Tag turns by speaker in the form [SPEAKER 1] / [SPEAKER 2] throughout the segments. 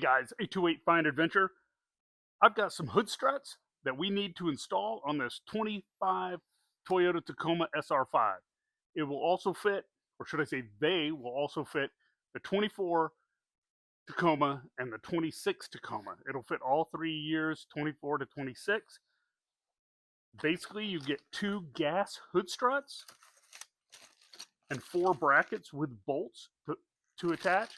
[SPEAKER 1] guys, 828 Fine Adventure. I've got some hood struts that we need to install on this 25 Toyota Tacoma SR5. It will also fit, or should I say they will also fit, the 24 Tacoma and the 26 Tacoma. It'll fit all 3 years, 24 to 26. Basically, you get 2 gas hood struts and 4 brackets with bolts to attach.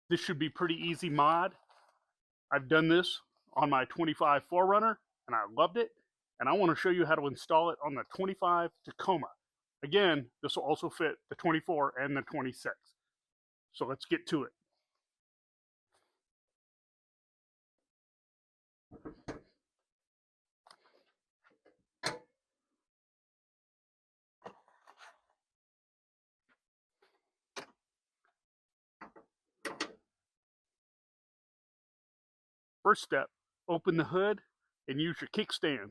[SPEAKER 1] This should be pretty easy mod. I've done this on my 25 4Runner and I loved it, and I want to show you how to install it on the 25 Tacoma. Again, this will also fit the 24 and the 26. So let's get to it. First step, open the hood and use your kickstand.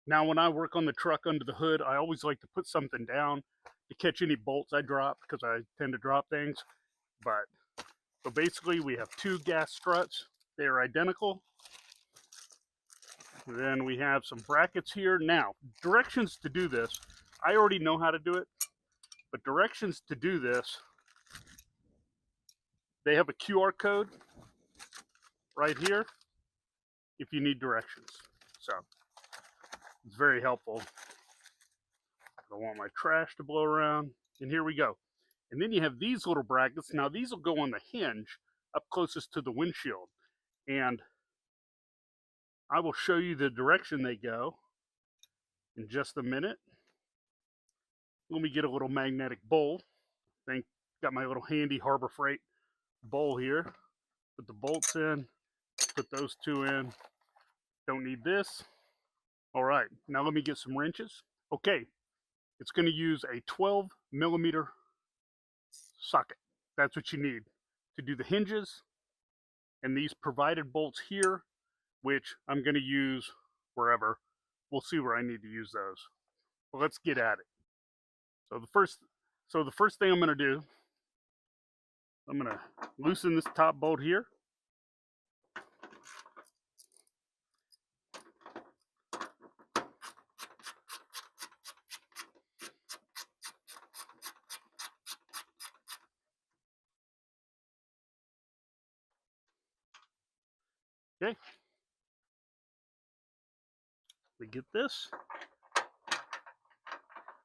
[SPEAKER 1] Now when I work on the truck under the hood, I always like to put something down to catch any bolts I drop, because I tend to drop things. So basically we have 2 gas struts. They are identical. Then we have some brackets here. Now, directions to do this. I already know how to do it, but directions to do this, they have a QR code right here if you need directions. So it's very helpful. I don't want my trash to blow around. And here we go. And then you have these little brackets. Now these will go on the hinge up closest to the windshield. And I will show you the direction they go in just a minute. Let me get a little magnetic bowl. Got my little handy Harbor Freight bowl here. Put the bolts in, put those 2 in. Don't need this. All right, now let me get some wrenches. Okay, it's going to use a 12mm socket. That's what you need to do the hinges and these provided bolts here, which I'm going to use wherever. We'll see where I need to use those. But let's get at it. So the first thing I'm going to do, I'm going to loosen this top bolt here. Okay. We get this.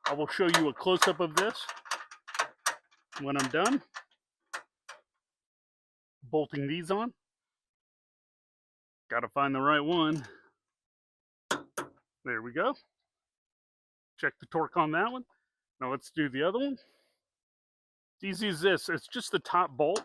[SPEAKER 1] I will show you a close-up of this when I'm done bolting these on. Got to find the right one. There we go. Check the torque on that one. Now let's do the other one. It's easy as this. It's just the top bolt.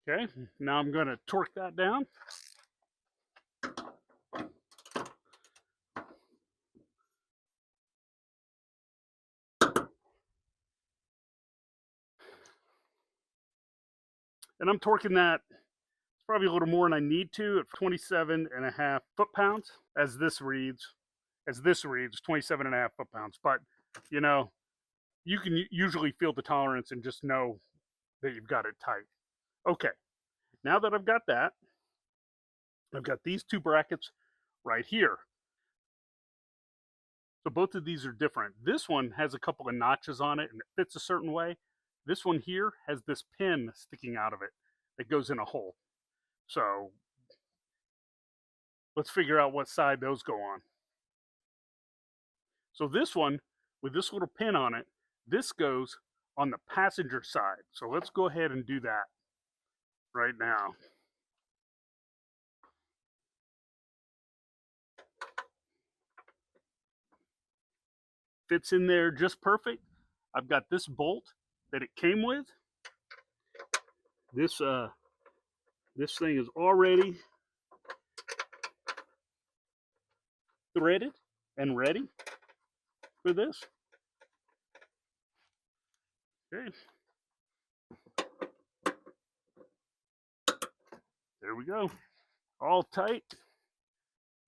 [SPEAKER 1] Okay, now I'm going to torque that down. And I'm torquing that probably a little more than I need to at 27.5 foot-pounds, as this reads. 27.5 foot-pounds. But, you know, you can usually feel the tolerance and just know that you've got it tight. Okay, now that I've got that, I've got these 2 brackets right here. So both of these are different. This one has a couple of notches on it and it fits a certain way. This one here has this pin sticking out of it that goes in a hole. So let's figure out what side those go on. So this one, with this little pin on it, this goes on the passenger side. So let's go ahead and do that right now. fits in there just perfect. I've got this bolt that it came with. This thing is already threaded and ready for this. Okay. There we go. All tight.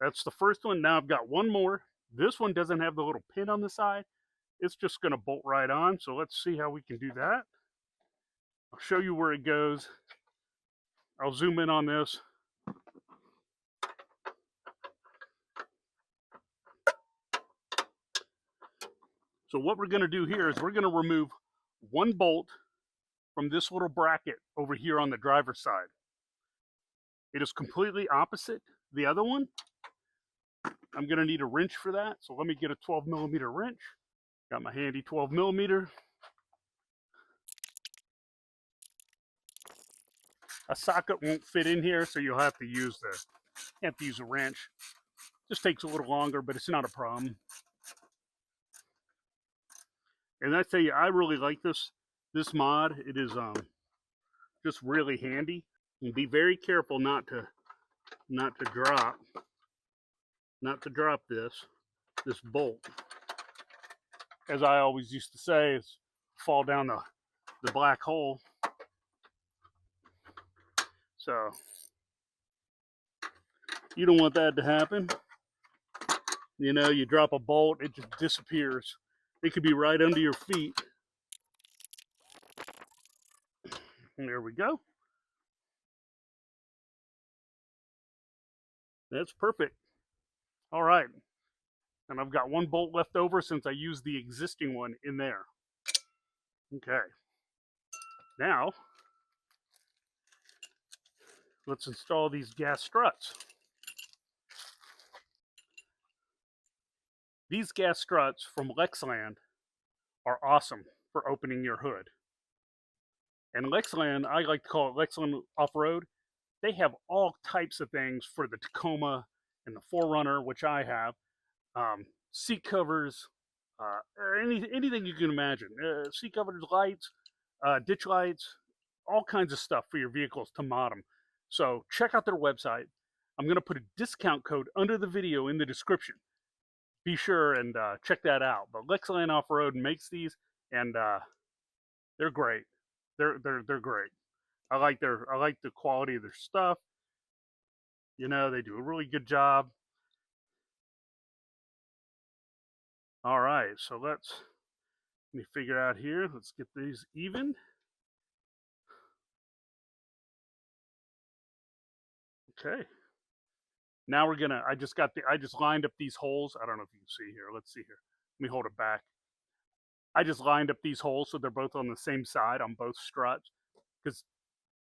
[SPEAKER 1] That's the first one. Now I've got one more. This one doesn't have the little pin on the side. It's just going to bolt right on. So let's see how we can do that. I'll show you where it goes. I'll zoom in on this. So what we're going to do here is we're going to remove one bolt from this little bracket over here on the driver's side. It is completely opposite the other one. I'm going to need a wrench for that. So let me get a 12mm wrench. Got my handy 12mm. A socket won't fit in here, so you'll have to use a wrench. Just takes a little longer, but it's not a problem. And I tell you, I really like this mod. It is just really handy. And be very careful not to drop this bolt. As I always used to say, is fall down the black hole. So you don't want that to happen. You know, you drop a bolt, it just disappears. It could be right under your feet. And there we go. That's perfect. All right. And I've got one bolt left over since I used the existing one in there. Okay. Now, let's install these gas struts. These gas struts from Lexland are awesome for opening your hood. And Lexland, I like to call it Lexland Off-Road. They have all types of things for the Tacoma and the 4Runner, which I have. Seat covers, anything you can imagine. Seat covers, lights, ditch lights, all kinds of stuff for your vehicles to mod them. So check out their website. I'm going to put a discount code under the video in the description. Be sure and check that out. But Lexland Off-Road makes these, and they're great. They're great. I like the quality of their stuff. You know, they do a really good job. All right, so let me figure out here. Let's get these even. Okay. Now we're gonna. I just lined up these holes. I don't know if you can see here. Let's see here. Let me hold it back. I just lined up these holes so they're both on the same side on both struts, because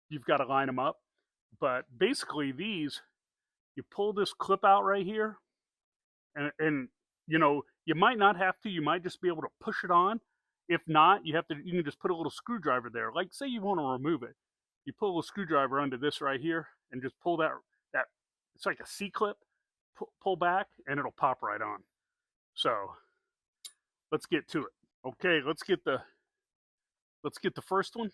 [SPEAKER 1] you've got to line them up. But basically, these, you pull this clip out right here, and you know, you might not have to. You might just be able to push it on. If not, you can just put a little screwdriver there. Like, say you want to remove it, you pull a little screwdriver under this right here and just pull that. It's like a C-clip. Pull back, and it'll pop right on. So let's get to it. Okay, let's get the first one.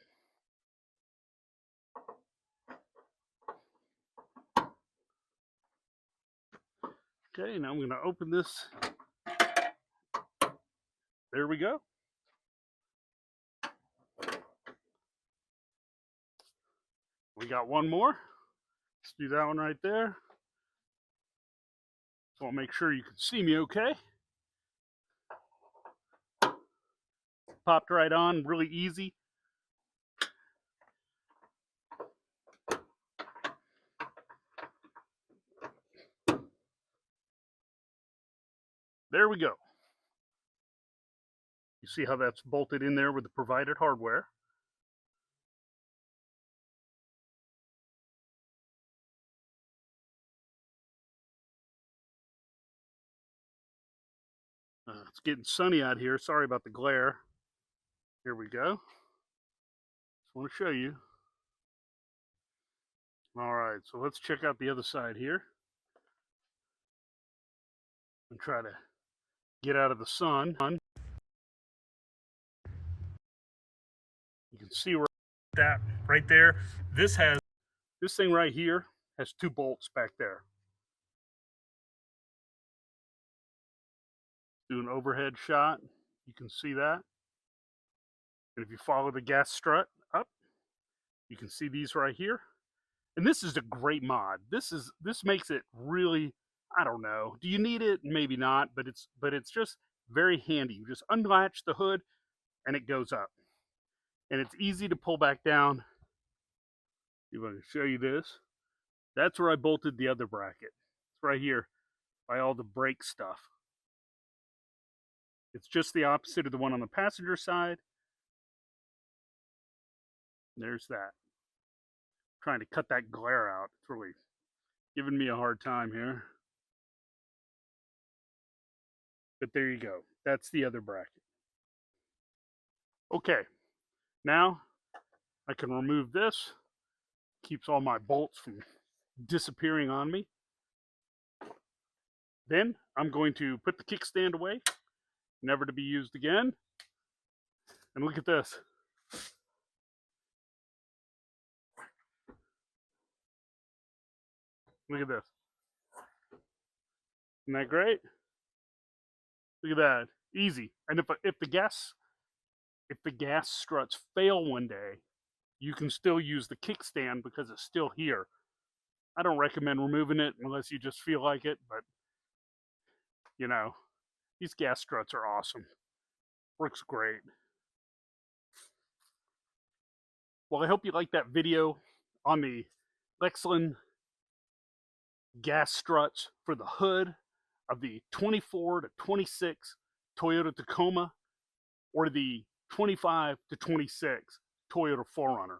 [SPEAKER 1] Okay, now I'm going to open this. There we go. We got one more. Let's do that one right there. So I'll make sure you can see me okay. Popped right on, really easy. There we go. You see how that's bolted in there with the provided hardware. It's getting sunny out here. Sorry about the glare. Here we go. Just want to show you. All right, so let's check out the other side here and try to get out of the sun. You can see that right there. This thing right here has 2 bolts back there. Do an overhead shot. You can see that. And if you follow the gas strut up, you can see these right here. And this is a great mod. This makes it really, I don't know. Do you need it? Maybe not, but it's just very handy. You just unlatch the hood and it goes up. And it's easy to pull back down. If I can show you this. That's where I bolted the other bracket. It's right here by all the brake stuff. It's just the opposite of the one on the passenger side. There's that. Trying to cut that glare out. It's really giving me a hard time here. But there you go. That's the other bracket. Okay. Now I can remove this. Keeps all my bolts from disappearing on me. Then I'm going to put the kickstand away, never to be used again. And look at this. Look at this. Isn't that great? Look at that. Easy. And if the gas struts fail one day, you can still use the kickstand because it's still here. I don't recommend removing it unless you just feel like it, but you know, these gas struts are awesome. Works great. Well, I hope you liked that video on the Lexland gas struts for the hood of the 24 to 26 Toyota Tacoma or the 25 to 26 Toyota 4Runner.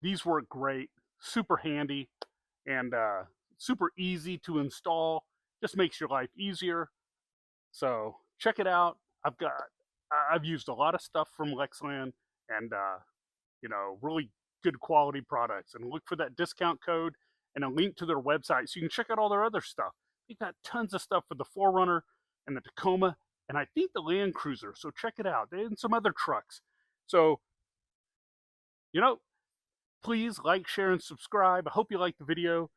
[SPEAKER 1] These work great, super handy, and super easy to install. Just makes your life easier. So check it out. I've used a lot of stuff from Lexland, and you know, really good quality products. And look for that discount code and a link to their website so you can check out all their other stuff. They've got tons of stuff for the 4Runner and the Tacoma, and I think the Land Cruiser. So check it out. And some other trucks. So, you know, please like, share, and subscribe. I hope you liked the video.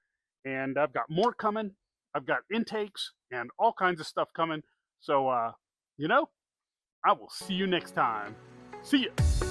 [SPEAKER 1] And I've got more coming. I've got intakes and all kinds of stuff coming. So, you know, I will see you next time. See ya.